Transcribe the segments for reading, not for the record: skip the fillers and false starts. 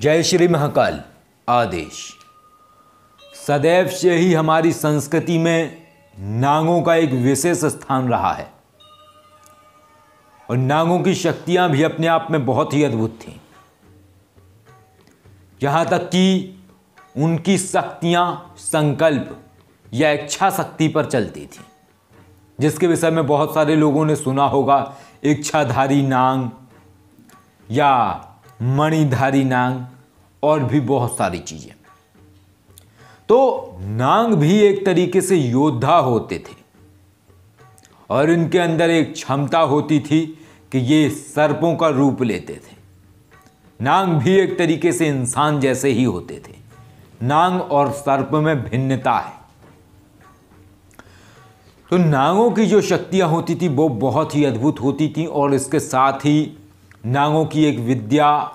जय श्री महाकाल आदेश। सदैव से ही हमारी संस्कृति में नागों का एक विशेष स्थान रहा है और नागों की शक्तियां भी अपने आप में बहुत ही अद्भुत थीं। यहां तक कि उनकी शक्तियां संकल्प या इच्छा शक्ति पर चलती थी, जिसके विषय में बहुत सारे लोगों ने सुना होगा। इच्छाधारी नाग या मणिधारी नाग और भी बहुत सारी चीजें। तो नाग भी एक तरीके से योद्धा होते थे और इनके अंदर एक क्षमता होती थी कि ये सर्पों का रूप लेते थे। नाग भी एक तरीके से इंसान जैसे ही होते थे। नाग और सर्प में भिन्नता है। तो नागों की जो शक्तियां होती थी वो बहुत ही अद्भुत होती थी और इसके साथ ही नागों की एक विद्या,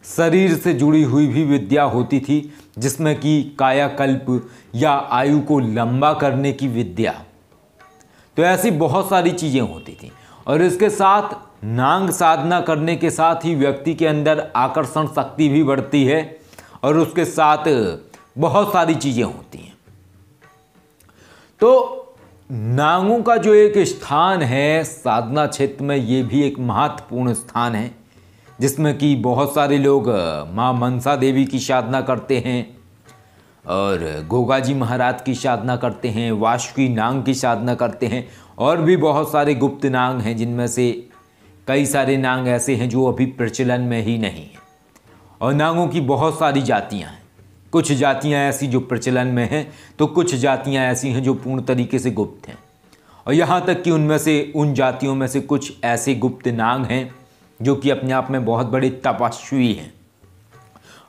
शरीर से जुड़ी हुई भी विद्या होती थी, जिसमें कि कायाकल्प या आयु को लंबा करने की विद्या। तो ऐसी बहुत सारी चीज़ें होती थी और इसके साथ नाग साधना करने के साथ ही व्यक्ति के अंदर आकर्षण शक्ति भी बढ़ती है और उसके साथ बहुत सारी चीज़ें होती हैं। तो नागों का जो एक स्थान है साधना क्षेत्र में, ये भी एक महत्वपूर्ण स्थान है, जिसमें कि बहुत सारे लोग माँ मनसा देवी की साधना करते हैं और गोगा जी महाराज की साधना करते हैं, वासुकी नाग की साधना करते हैं और भी बहुत सारे गुप्त नाग हैं, जिनमें से कई सारे नाग ऐसे हैं जो अभी प्रचलन में ही नहीं हैं। और नागों की बहुत सारी जातियां हैं। कुछ जातियां ऐसी जो प्रचलन में हैं, तो कुछ जातियां ऐसी हैं जो पूर्ण तरीके से गुप्त हैं। और यहाँ तक कि उनमें से, उन जातियों में से कुछ ऐसे गुप्त नाग हैं जो कि अपने आप में बहुत बड़े तपस्वी हैं।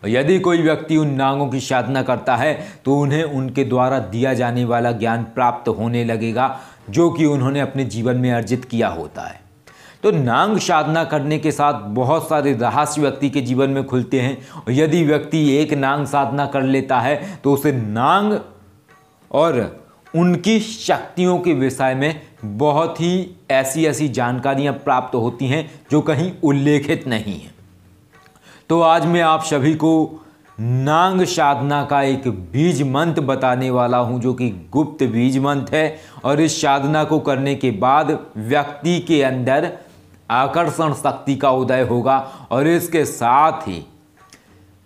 और यदि कोई व्यक्ति उन नागों की साधना करता है तो उन्हें उनके द्वारा दिया जाने वाला ज्ञान प्राप्त होने लगेगा, जो कि उन्होंने अपने जीवन में अर्जित किया होता है। तो नाग साधना करने के साथ बहुत सारे रहस्य व्यक्ति के जीवन में खुलते हैं। और यदि व्यक्ति एक नाग साधना कर लेता है तो उसे नाग और उनकी शक्तियों के विषय में बहुत ही ऐसी जानकारियां प्राप्त होती हैं जो कहीं उल्लेखित नहीं है। तो आज मैं आप सभी को नाग साधना का एक बीज मंत्र बताने वाला हूं, जो कि गुप्त बीज मंत्र है। और इस साधना को करने के बाद व्यक्ति के अंदर आकर्षण शक्ति का उदय होगा और इसके साथ ही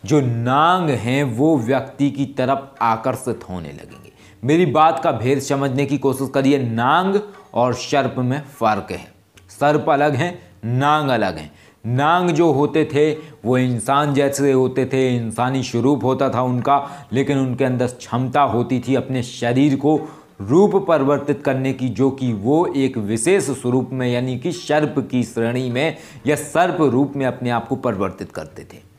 जो नाग हैं वो व्यक्ति की तरफ आकर्षित होने लगेंगे। मेरी बात का भेद समझने की कोशिश करिए। नाग और सर्प में फर्क है। सर्प अलग हैं, नाग अलग हैं। नाग जो होते थे वो इंसान जैसे होते थे, इंसानी स्वरूप होता था उनका, लेकिन उनके अंदर क्षमता होती थी अपने शरीर को रूप परिवर्तित करने की, जो कि वो एक विशेष स्वरूप में यानी कि सर्प की श्रेणी में या सर्प रूप में अपने आप को परिवर्तित करते थे।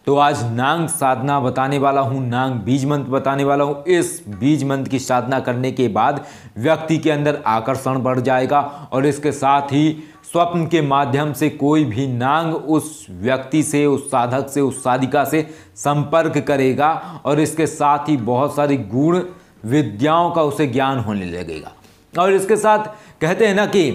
तो आज नाग साधना बताने वाला हूँ, नाग बीज मंत्र बताने वाला हूँ। इस बीज मंत्र की साधना करने के बाद व्यक्ति के अंदर आकर्षण बढ़ जाएगा और इसके साथ ही स्वप्न के माध्यम से कोई भी नाग उस व्यक्ति से, उस साधक से, उस साधिका से संपर्क करेगा और इसके साथ ही बहुत सारी गूढ़ विद्याओं का उसे ज्ञान होने लगेगा। और इसके साथ कहते हैं ना कि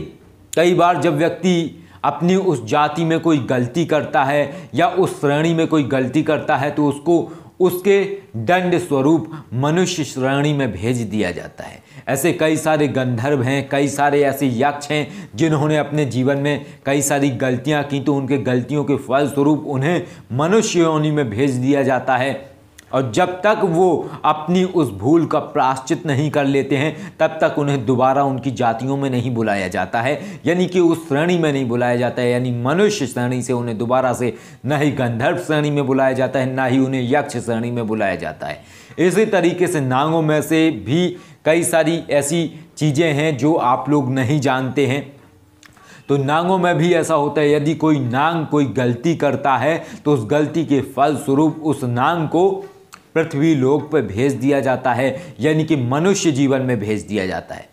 कई बार जब व्यक्ति अपनी उस जाति में कोई गलती करता है या उस श्रेणी में कोई गलती करता है तो उसको उसके दंड स्वरूप मनुष्य श्रेणी में भेज दिया जाता है। ऐसे कई सारे गंधर्व हैं, कई सारे ऐसे यक्ष हैं जिन्होंने अपने जीवन में कई सारी गलतियां की, तो उनके गलतियों के फलस्वरूप उन्हें मनुष्य योनि में भेज दिया जाता है। और जब तक वो अपनी उस भूल का प्रायश्चित नहीं कर लेते हैं तब तक उन्हें दोबारा उनकी जातियों में नहीं बुलाया जाता है, यानी कि उस श्रेणी में नहीं बुलाया जाता है। यानी मनुष्य श्रेणी से उन्हें दोबारा से न ही गंधर्व श्रेणी में बुलाया जाता है, ना ही उन्हें यक्ष श्रेणी में बुलाया जाता है। इसी तरीके से नागों में से भी कई सारी ऐसी चीज़ें हैं जो आप लोग नहीं जानते हैं। तो नागों में भी ऐसा होता है, यदि कोई नाग कोई गलती करता है तो उस गलती के फलस्वरूप उस नाग को पृथ्वी लोक पर भेज दिया जाता है, यानी कि मनुष्य जीवन में भेज दिया जाता है।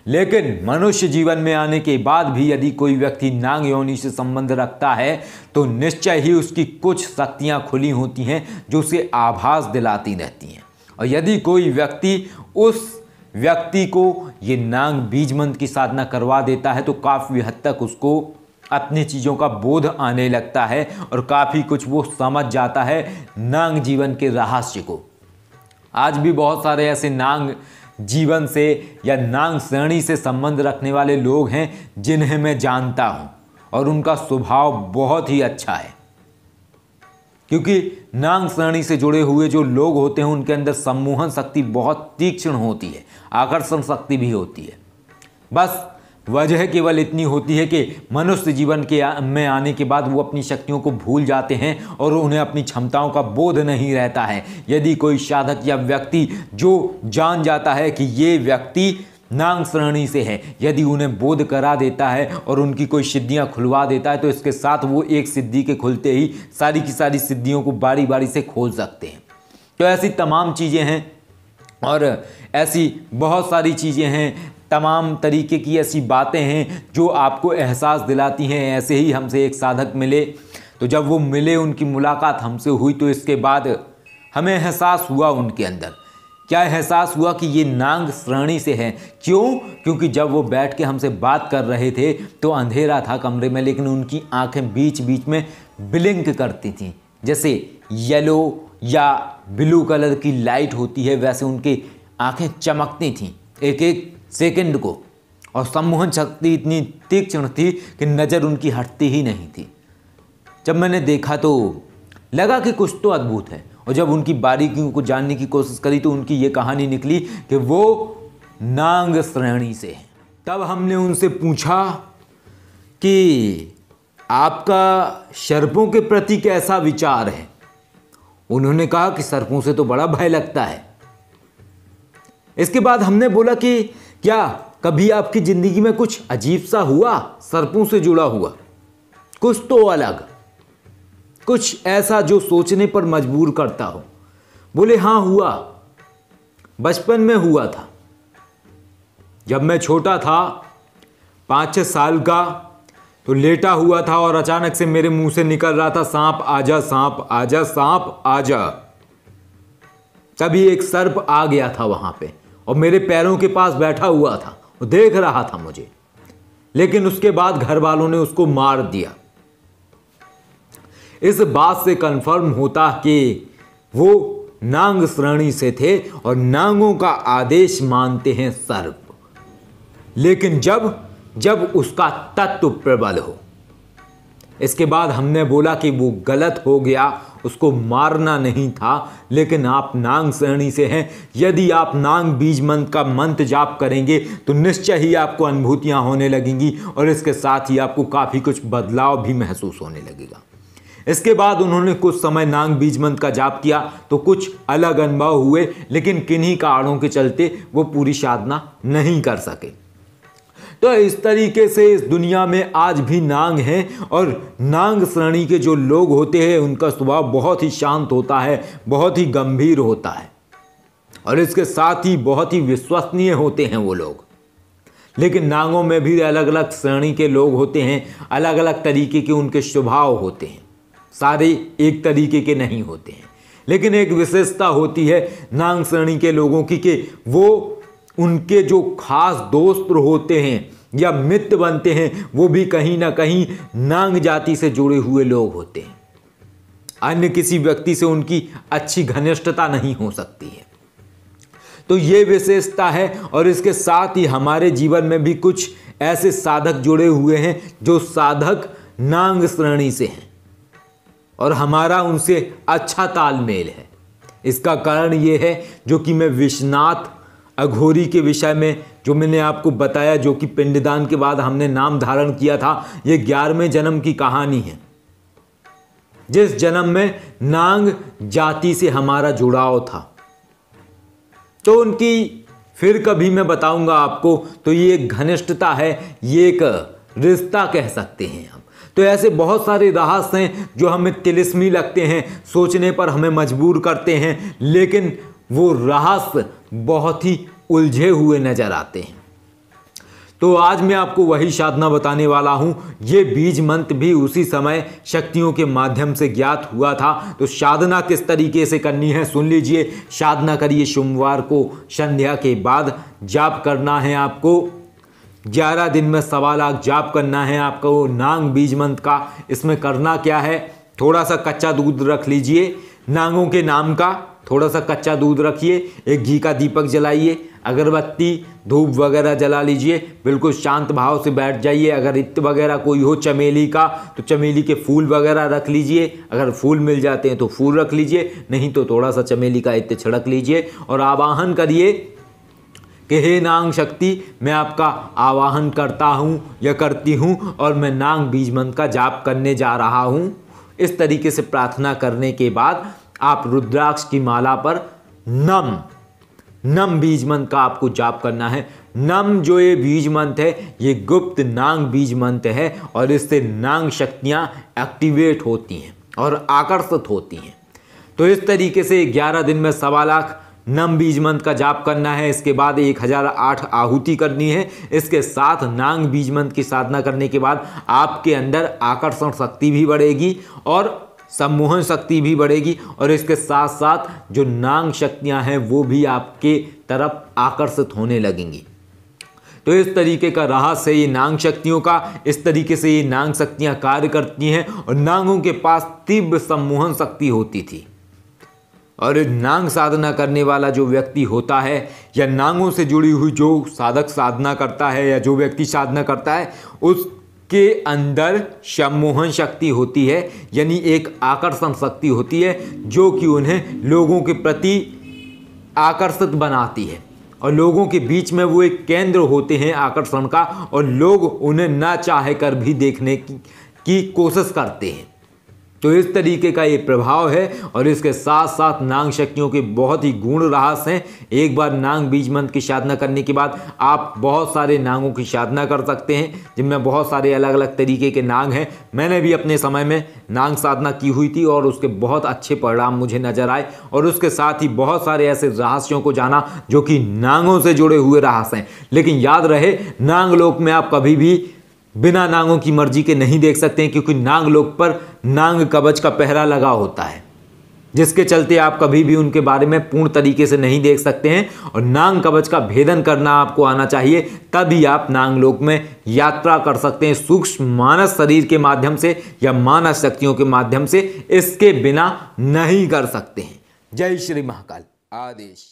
लेकिन मनुष्य जीवन में आने के बाद भी यदि कोई व्यक्ति नाग योनि से संबंध रखता है तो निश्चय ही उसकी कुछ शक्तियां खुली होती हैं जो उसे आभास दिलाती रहती हैं। और यदि कोई व्यक्ति उस व्यक्ति को ये नांग बीज मंत्र की साधना करवा देता है तो काफ़ी हद तक उसको अपनी चीज़ों का बोध आने लगता है और काफ़ी कुछ वो समझ जाता है नांग जीवन के रहस्य को। आज भी बहुत सारे ऐसे नांग जीवन से या नांग श्रेणी से संबंध रखने वाले लोग हैं जिन्हें मैं जानता हूं और उनका स्वभाव बहुत ही अच्छा है, क्योंकि नांग श्रेणी से जुड़े हुए जो लोग होते हैं उनके अंदर सम्मोहन शक्ति बहुत तीक्ष्ण होती है, आकर्षण शक्ति भी होती है। बस वजह केवल इतनी होती है कि मनुष्य जीवन में आने के बाद वो अपनी शक्तियों को भूल जाते हैं और उन्हें अपनी क्षमताओं का बोध नहीं रहता है। यदि कोई साधक या व्यक्ति जो जान जाता है कि ये व्यक्ति नांग श्रेणी से है, यदि उन्हें बोध करा देता है और उनकी कोई सिद्धियां खुलवा देता है तो इसके साथ वो एक सिद्धि के खुलते ही सारी की सारी सिद्धियों को बारी बारी से खोल सकते हैं। तो ऐसी तमाम चीज़ें हैं और ऐसी बहुत सारी चीज़ें हैं, तमाम तरीके की ऐसी बातें हैं जो आपको एहसास दिलाती हैं। ऐसे ही हमसे एक साधक मिले, तो जब वो मिले, उनकी मुलाकात हमसे हुई, तो इसके बाद हमें एहसास हुआ, उनके अंदर क्या एहसास हुआ कि ये नांग श्रेणी से है। क्यों? क्योंकि जब वो बैठ के हमसे बात कर रहे थे तो अंधेरा था कमरे में, लेकिन उनकी आंखें बीच बीच में ब्लिंक करती थीं, जैसे येलो या ब्लू कलर की लाइट होती है वैसे उनकी आंखें चमकती थीं एक एक सेकंड को, और सम्मोहन शक्ति इतनी तीक्ष्ण थी कि नज़र उनकी हटती ही नहीं थी। जब मैंने देखा तो लगा कि कुछ तो अद्भुत है, और जब उनकी बारीकियों को जानने की कोशिश करी तो उनकी ये कहानी निकली कि वो नांग श्रेणी से है। तब हमने उनसे पूछा कि आपका सर्पों के प्रति कैसा विचार है। उन्होंने कहा कि सर्पों से तो बड़ा भय लगता है। इसके बाद हमने बोला कि क्या कभी आपकी ज़िंदगी में कुछ अजीब सा हुआ सर्पों से जुड़ा हुआ, कुछ तो अलग, कुछ ऐसा जो सोचने पर मजबूर करता हो। बोले हाँ हुआ, बचपन में हुआ था। जब मैं छोटा था 5-6 साल का, तो लेटा हुआ था और अचानक से मेरे मुंह से निकल रहा था सांप आजा, सांप आजा, सांप आजा। तभी एक सर्प आ गया था वहां पे और मेरे पैरों के पास बैठा हुआ था, वो देख रहा था मुझे, लेकिन उसके बाद घर वालों ने उसको मार दिया। इस बात से कंफर्म होता कि वो नांग श्रेणी से थे और नांगों का आदेश मानते हैं सर्प, लेकिन जब उसका तत्व प्रबल हो। इसके बाद हमने बोला कि वो गलत हो गया, उसको मारना नहीं था, लेकिन आप नांग श्रेणी से हैं। यदि आप नांग बीज मंत्र का मंत्र जाप करेंगे तो निश्चय ही आपको अनुभूतियां होने लगेंगी और इसके साथ ही आपको काफ़ी कुछ बदलाव भी महसूस होने लगेगा। इसके बाद उन्होंने कुछ समय नांग बीज मंत्र का जाप किया तो कुछ अलग अनुभव हुए, लेकिन किन्हीं कारणों के चलते वो पूरी साधना नहीं कर सके। तो इस तरीके से इस दुनिया में आज भी नांग हैं और नांग श्रेणी के जो लोग होते हैं उनका स्वभाव बहुत ही शांत होता है, बहुत ही गंभीर होता है और इसके साथ ही बहुत ही विश्वसनीय होते हैं वो लोग। लेकिन नांगों में भी अलग अलग श्रेणी के लोग होते हैं, अलग अलग तरीके के उनके स्वभाव होते हैं, सारे एक तरीके के नहीं होते हैं। लेकिन एक विशेषता होती है नांग श्रेणी के लोगों की कि वो उनके जो खास दोस्त होते हैं या मित्र बनते हैं वो भी कहीं ना कहीं नांग जाति से जुड़े हुए लोग होते हैं। अन्य किसी व्यक्ति से उनकी अच्छी घनिष्ठता नहीं हो सकती है। तो ये विशेषता है और इसके साथ ही हमारे जीवन में भी कुछ ऐसे साधक जुड़े हुए हैं जो साधक नांग श्रेणी से हैं और हमारा उनसे अच्छा तालमेल है। इसका कारण ये है जो कि मैं विश्वनाथ अघोरी के विषय में जो मैंने आपको बताया, जो कि पिंडदान के बाद हमने नाम धारण किया था, ये 11वें जन्म की कहानी है, जिस जन्म में नांग जाति से हमारा जुड़ाव था। तो उनकी फिर कभी मैं बताऊंगा आपको। तो ये एक घनिष्ठता है, ये एक रिश्ता कह सकते हैं हम। तो ऐसे बहुत सारे रहस्य हैं जो हमें तिलिस्मी लगते हैं, सोचने पर हमें मजबूर करते हैं, लेकिन वो रहस्य बहुत ही उलझे हुए नजर आते हैं। तो आज मैं आपको वही साधना बताने वाला हूं। ये बीज मंत्र भी उसी समय शक्तियों के माध्यम से ज्ञात हुआ था। तो साधना किस तरीके से करनी है सुन लीजिए। साधना करिए सोमवार को संध्या के बाद। जाप करना है आपको 11 दिन में 1.25 लाख जाप करना है आपको नांग बीज मंत्र का। इसमें करना क्या है, थोड़ा सा कच्चा दूध रख लीजिए, नांगों के नाम का थोड़ा सा कच्चा दूध रखिए, एक घी का दीपक जलाइए, अगरबत्ती धूप वगैरह जला लीजिए, बिल्कुल शांत भाव से बैठ जाइए। अगर इत्र वगैरह कोई हो चमेली का तो चमेली के फूल वगैरह रख लीजिए, अगर फूल मिल जाते हैं तो फूल रख लीजिए, नहीं तो थोड़ा सा चमेली का इत्र छिड़क लीजिए और आवाहन करिए कि हे नांग शक्ति, मैं आपका आवाहन करता हूँ या करती हूँ और मैं नांग बीज मंत्र का जाप करने जा रहा हूँ। इस तरीके से प्रार्थना करने के बाद आप रुद्राक्ष की माला पर नम बीज मंत्र का आपको जाप करना है। नम जो ये बीज मंत्र है ये गुप्त नांग बीज मंत्र है और इससे नांग शक्तियाँ एक्टिवेट होती हैं और आकर्षित होती हैं। तो इस तरीके से 11 दिन में 1.25 लाख नम बीज मंत्र का जाप करना है। इसके बाद 1008 आहुति करनी है। इसके साथ नांग बीज मंत्र की साधना करने के बाद आपके अंदर आकर्षण शक्ति भी बढ़ेगी और सम्मोहन शक्ति भी बढ़ेगी और इसके साथ साथ जो नांग शक्तियां हैं वो भी आपके तरफ आकर्षित होने लगेंगी। तो इस तरीके का रहस्य ये नांग शक्तियों का, इस तरीके से ये नांग शक्तियां कार्य करती हैं और नांगों के पास तीव्र सम्मोहन शक्ति होती थी। और नांग साधना करने वाला जो व्यक्ति होता है या नांगों से जुड़ी हुई जो साधक साधना करता है या जो व्यक्ति साधना करता है उसके अंदर सम्मोहन शक्ति होती है, यानी एक आकर्षण शक्ति होती है जो कि उन्हें लोगों के प्रति आकर्षित बनाती है और लोगों के बीच में वो एक केंद्र होते हैं आकर्षण का और लोग उन्हें ना चाहे कर भी देखने की कोशिश करते हैं। तो इस तरीके का ये प्रभाव है और इसके साथ साथ नांग शक्तियों के बहुत ही गुण रहस्य हैं। एक बार नांग बीज मंत्र की साधना करने के बाद आप बहुत सारे नांगों की साधना कर सकते हैं, जिनमें बहुत सारे अलग अलग तरीके के नांग हैं। मैंने भी अपने समय में नांग साधना की हुई थी और उसके बहुत अच्छे परिणाम मुझे नजर आए और उसके साथ ही बहुत सारे ऐसे रहस्यों को जाना जो कि नांगों से जुड़े हुए रहस्य हैं। लेकिन याद रहे, नांग लोक में आप कभी भी बिना नांगों की मर्जी के नहीं देख सकते हैं, क्योंकि नांग लोक पर नांग कवच का पहरा लगा होता है, जिसके चलते आप कभी भी उनके बारे में पूर्ण तरीके से नहीं देख सकते हैं। और नांग कवच का भेदन करना आपको आना चाहिए, तभी आप नांग लोक में यात्रा कर सकते हैं सूक्ष्म मानस शरीर के माध्यम से या मानस शक्तियों के माध्यम से। इसके बिना नहीं कर सकते हैं। जय श्री महाकाल। आदेश।